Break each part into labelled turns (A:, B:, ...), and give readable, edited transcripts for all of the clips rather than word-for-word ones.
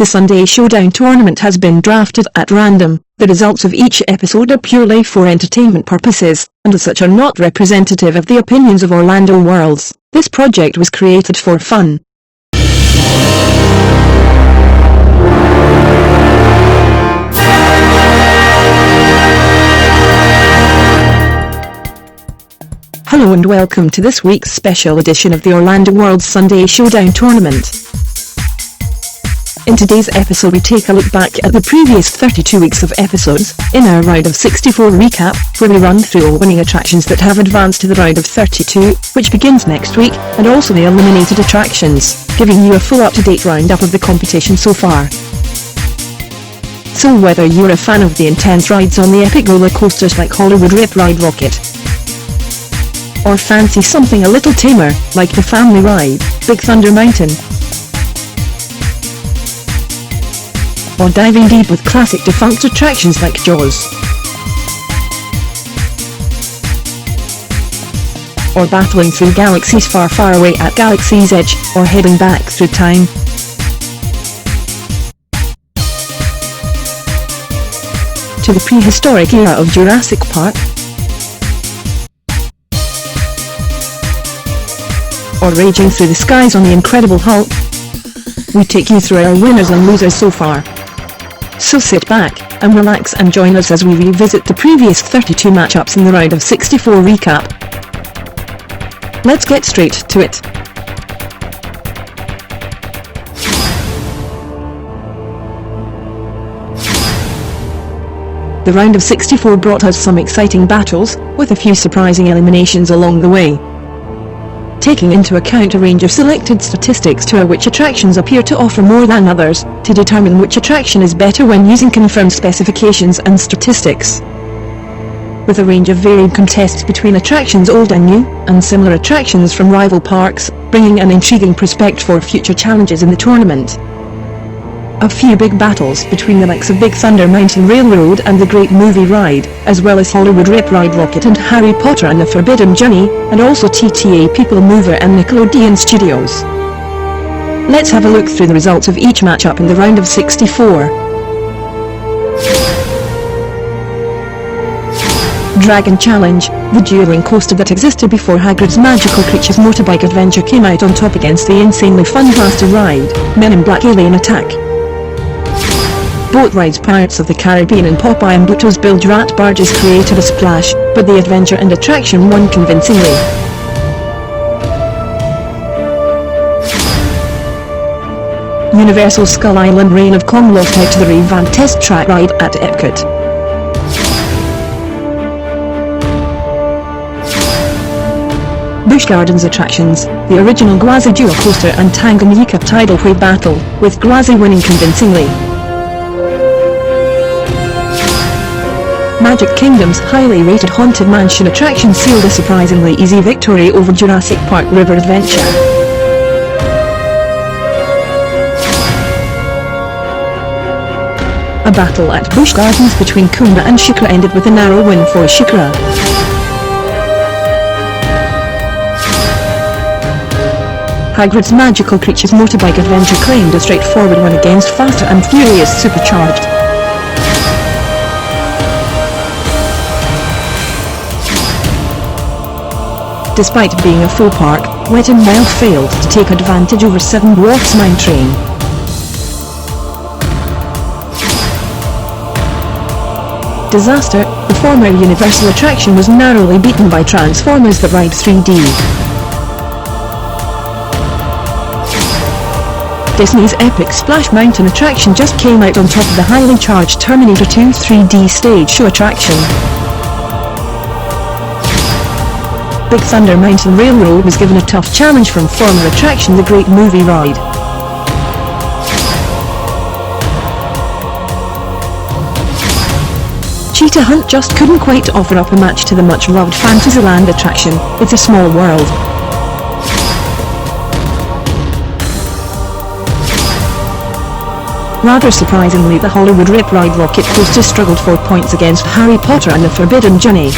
A: The Sunday Showdown tournament has been drafted at random. The results of each episode are purely for entertainment purposes, and as such are not representative of the opinions of Orlando Worlds. This project was created for fun. Hello and welcome to this week's special edition of the Orlando Worlds Sunday Showdown tournament. In today's episode we take a look back at the previous 32 weeks of episodes, in our round of 64 recap, where we run through all winning attractions that have advanced to the round of 32, which begins next week, and also the eliminated attractions, giving you a full up-to-date roundup of the competition so far. So whether you're a fan of the intense rides on the epic roller coasters like Hollywood Rip Ride Rocket, or fancy something a little tamer, like the family ride, Big Thunder Mountain, or diving deep with classic defunct attractions like Jaws, or battling through galaxies far far away at Galaxy's Edge, or heading back through time to the prehistoric era of Jurassic Park, or raging through the skies on the Incredible Hulk. We take you through our winners and losers so far. So sit back and relax and join us as we revisit the previous 32 matchups in the round of 64 recap. Let's get straight to it. The round of 64 brought us some exciting battles, with a few surprising eliminations along the way. Taking into account a range of selected statistics to which attractions appear to offer more than others, to determine which attraction is better when using confirmed specifications and statistics. With a range of varied contests between attractions old and new, and similar attractions from rival parks, bringing an intriguing prospect for future challenges in the tournament. A few big battles between the likes of Big Thunder Mountain Railroad and the Great Movie Ride, as well as Hollywood Rip Ride Rocket and Harry Potter and the Forbidden Journey, and also TTA People Mover and Nickelodeon Studios. Let's have a look through the results of each matchup in the round of 64. Dragon Challenge, the dueling coaster that existed before Hagrid's Magical Creatures Motorbike Adventure came out on top against the insanely fun Blaster Ride, Men in Black Alien Attack. Boat rides Pirates of the Caribbean and Popeye and Pluto's Bilge Rat barges created a splash, but the adventure and attraction won convincingly. Universal Skull Island Reign of Kong lost out to the revamped Test Track ride at Epcot. Busch Gardens attractions, the original Gwazi Duo Coaster and Tanganyika Tidal Wave battle, with Gwazi winning convincingly. Magic Kingdom's highly rated Haunted Mansion attraction sealed a surprisingly easy victory over Jurassic Park River Adventure. A battle at Busch Gardens between Kumba and Shikra ended with a narrow win for Shikra. Hagrid's Magical Creatures Motorbike Adventure claimed a straightforward win against Fast and Furious Supercharged. Despite being a full park, Wet n Wild failed to take advantage over Seven Dwarfs Mine Train. Disaster, the former Universal attraction, was narrowly beaten by Transformers The Ride 3D. Disney's epic Splash Mountain attraction just came out on top of the highly charged Terminator 2 3D stage show attraction. Big Thunder Mountain Railroad was given a tough challenge from former attraction The Great Movie Ride. Cheetah Hunt just couldn't quite offer up a match to the much-loved Fantasyland attraction, It's a Small World. Rather surprisingly, the Hollywood Rip Ride Rocket Coaster struggled for points against Harry Potter and the Forbidden Journey.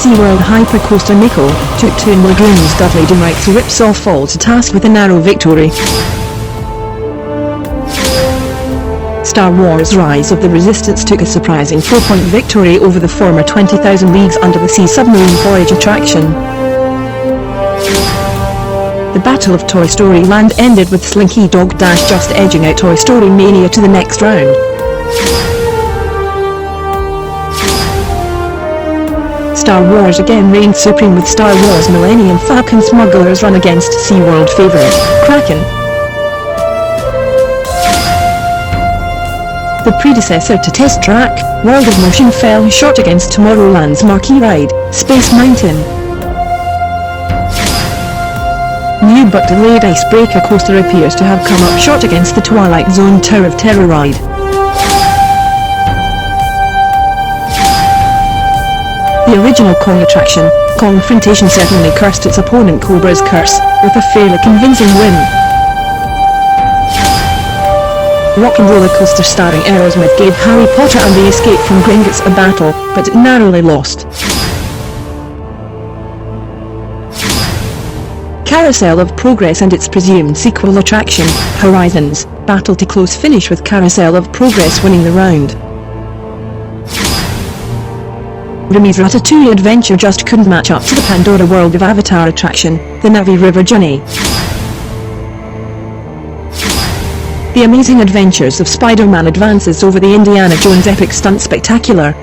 A: SeaWorld Hypercoaster Nickel took Toon Lagoon's Dudley Do Right's Ripsaw Falls to task with a narrow victory. Star Wars Rise of the Resistance took a surprising 4-point victory over the former 20,000 Leagues Under the Sea submarine voyage attraction. The Battle of Toy Story Land ended with Slinky Dog Dash just edging out Toy Story Mania to the next round. Star Wars again reigned supreme with Star Wars Millennium Falcon Smuggler's Run against SeaWorld favourite, Kraken. The predecessor to Test Track, World of Motion fell short against Tomorrowland's marquee ride, Space Mountain. New but delayed Icebreaker Coaster appears to have come up short against the Twilight Zone Tower of Terror ride. The original Kong attraction, Kongfrontation, certainly cursed its opponent Cobra's Curse, with a fairly convincing win. Rock and Roller Coaster starring Aerosmith gave Harry Potter and the Escape from Gringotts a battle, but it narrowly lost. Carousel of Progress and its presumed sequel attraction, Horizons, battled to close finish with Carousel of Progress winning the round. Remy's Ratatouille adventure just couldn't match up to the Pandora World of Avatar attraction, the Navi River Journey. The Amazing Adventures of Spider-Man advances over the Indiana Jones Epic Stunt Spectacular.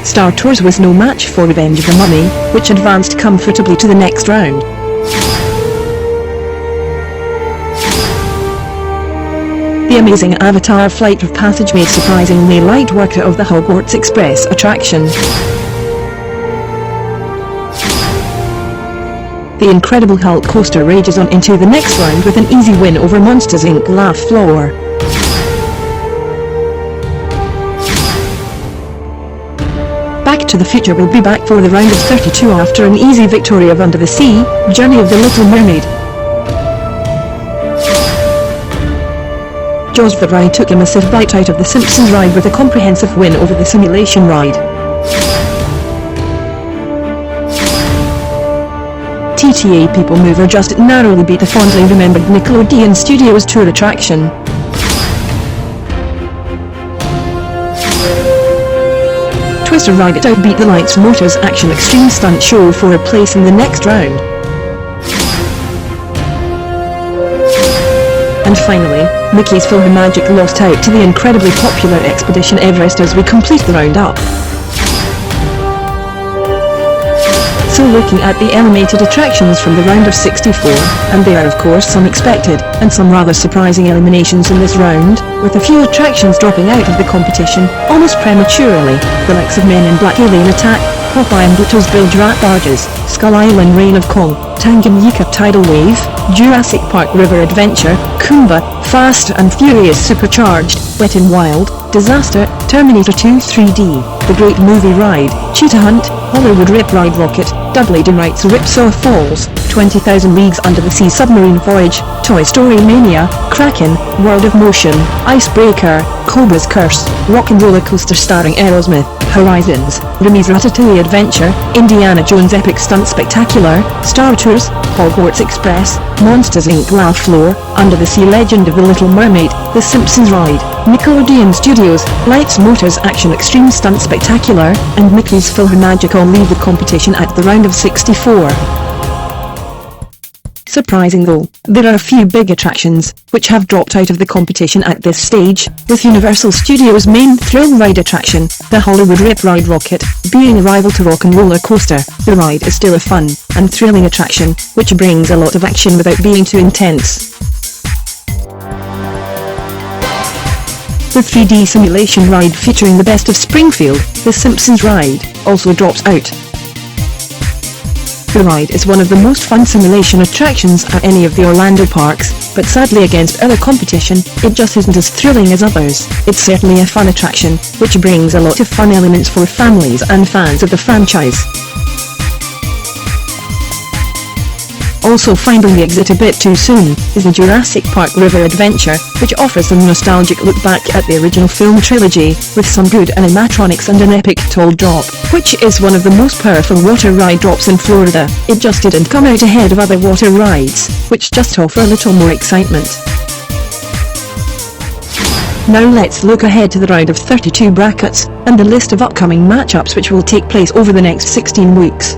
A: Star Tours was no match for Revenge of the Mummy, which advanced comfortably to the next round. The Amazing Avatar Flight of Passage made surprisingly light work of the Hogwarts Express attraction. The Incredible Hulk coaster rages on into the next round with an easy win over Monsters Inc. Laugh Floor. Back to the Future will be back for the round of 32 after an easy victory of Under the Sea, Journey of the Little Mermaid. Jaws the ride took a massive bite out of the Simpsons ride with a comprehensive win over the Simulation ride. TTA People Mover just narrowly beat the fondly remembered Nickelodeon Studios tour attraction. Twister Ride it outbeat the Lights Motors Action Extreme Stunt Show for a place in the next round. And finally, Mickey's PhilharMagic lost out to the incredibly popular Expedition Everest as we complete the round up. So looking at the animated attractions from the round of 64, and there are of course some expected, and some rather surprising eliminations in this round, with a few attractions dropping out of the competition, almost prematurely, the likes of Men in Black Alien Attack, Popeye and Bluto's Bilge Rat Barges, Skull Island Reign of Kong, Tanganyika Tidal Wave, Jurassic Park River Adventure, Kumba, Fast and Furious Supercharged, Wet n Wild, Disaster, Terminator 2 3D, The Great Movie Ride, Cheetah Hunt, Hollywood Rip Ride Rocket, Dudley Do Right's Ripsaw Falls, 20,000 Leagues Under the Sea Submarine Voyage, Toy Story Mania, Kraken, World of Motion, Icebreaker, Cobra's Curse, Rock and Roller Coaster starring Aerosmith, Horizons, Remy's Ratatouille Adventure, Indiana Jones Epic Stunt Spectacular, Star Tours, Hogwarts Express, Monsters Inc. Laugh Floor, Under the Sea Legend of the Little Mermaid, The Simpsons Ride, Nickelodeon Studios, Lights Motors Action Extreme Stunt Spectacular, and Mickey's PhilharMagic all leave the competition at the round of 64. Surprising though, there are a few big attractions, which have dropped out of the competition at this stage, with Universal Studios' main thrill ride attraction, the Hollywood Rip Ride Rocket, being a rival to Rock and Roller Coaster. The ride is still a fun and thrilling attraction, which brings a lot of action without being too intense. The 3D simulation ride featuring the Best of Springfield, The Simpsons Ride, also drops out. The ride is one of the most fun simulation attractions at any of the Orlando parks, but sadly against other competition, it just isn't as thrilling as others. It's certainly a fun attraction, which brings a lot of fun elements for families and fans of the franchise. also finding the exit a bit too soon, is the Jurassic Park River Adventure, which offers a nostalgic look back at the original film trilogy, with some good animatronics and an epic tall drop, which is one of the most powerful water ride drops in Florida. It just didn't come out ahead of other water rides, which just offer a little more excitement. Now let's look ahead to the round of 32 brackets, and the list of upcoming matchups which will take place over the next 16 weeks.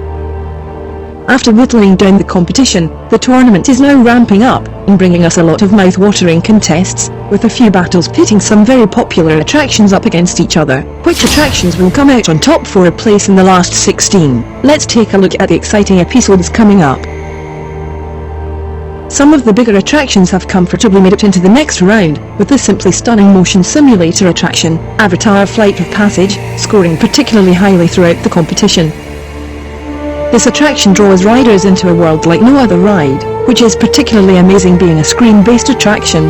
A: After whittling down the competition, the tournament is now ramping up, and bringing us a lot of mouth-watering contests, with a few battles pitting some very popular attractions up against each other. Which attractions will come out on top for a place in the last 16? Let's take a look at the exciting episodes coming up. Some of the bigger attractions have comfortably made it into the next round, with the simply stunning motion simulator attraction, Avatar Flight of Passage, scoring particularly highly throughout the competition. This attraction draws riders into a world like no other ride, which is particularly amazing being a screen-based attraction.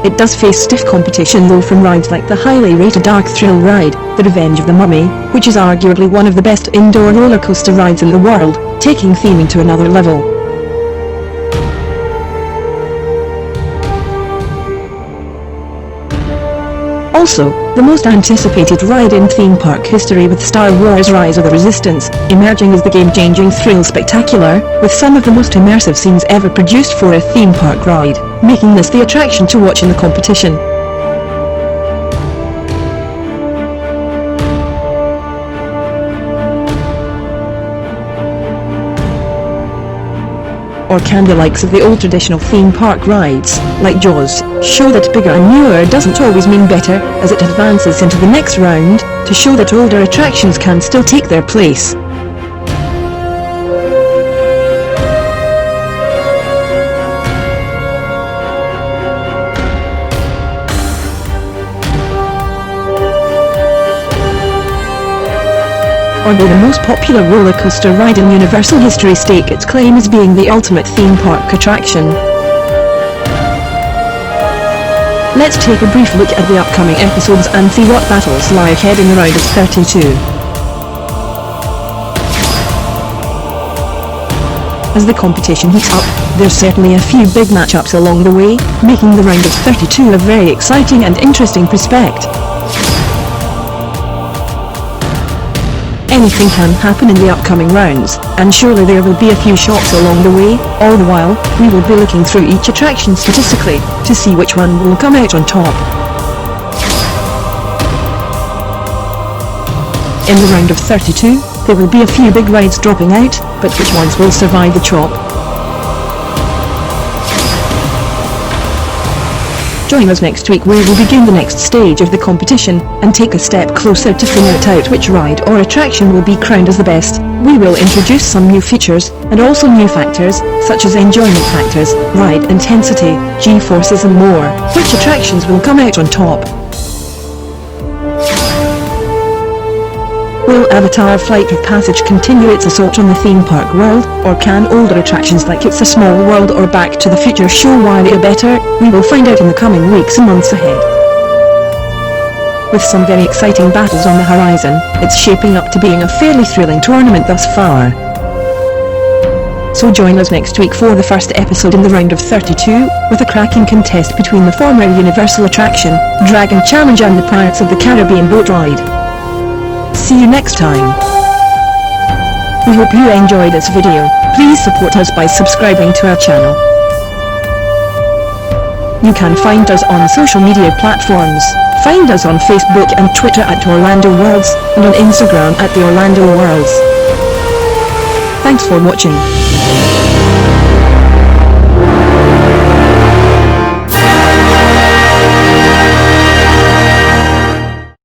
A: It does face stiff competition though from rides like the highly rated Dark Thrill ride, The Revenge of the Mummy, which is arguably one of the best indoor roller coaster rides in the world, taking theming to another level. Also, the most anticipated ride in theme park history with Star Wars Rise of the Resistance, emerging as the game-changing thrill spectacular, with some of the most immersive scenes ever produced for a theme park ride, making this the attraction to watch in the competition. Or can the likes of the old traditional theme park rides, like Jaws, show that bigger and newer doesn't always mean better, as it advances into the next round, to show that older attractions can still take their place. Although the most popular roller coaster ride in Universal history stake its claim as being the ultimate theme park attraction. Let's take a brief look at the upcoming episodes and see what battles lie ahead in the round of 32. As the competition heats up, there's certainly a few big matchups along the way, making the round of 32 a very exciting and interesting prospect. Anything can happen in the upcoming rounds, and surely there will be a few shocks along the way. All the while, we will be looking through each attraction statistically, to see which one will come out on top. In the round of 32, there will be a few big rides dropping out, but which ones will survive the chop? Join us next week where we begin the next stage of the competition, and take a step closer to figuring out which ride or attraction will be crowned as the best. We will introduce some new features, and also new factors, such as enjoyment factors, ride intensity, G-forces and more. Which attractions will come out on top? Will Avatar Flight of Passage continue its assault on the theme park world, or can older attractions like It's a Small World or Back to the Future show why they are better? We will find out in the coming weeks and months ahead. With some very exciting battles on the horizon, it's shaping up to being a fairly thrilling tournament thus far. So join us next week for the first episode in the round of 32, with a cracking contest between the former Universal attraction, Dragon Challenge and the Pirates of the Caribbean boat ride. See you next time. We hope you enjoyed this video. Please support us by subscribing to our channel. You can find us on social media platforms. Find us on Facebook and Twitter at Orlando Worlds, and on Instagram at the Orlando Worlds. Thanks for watching.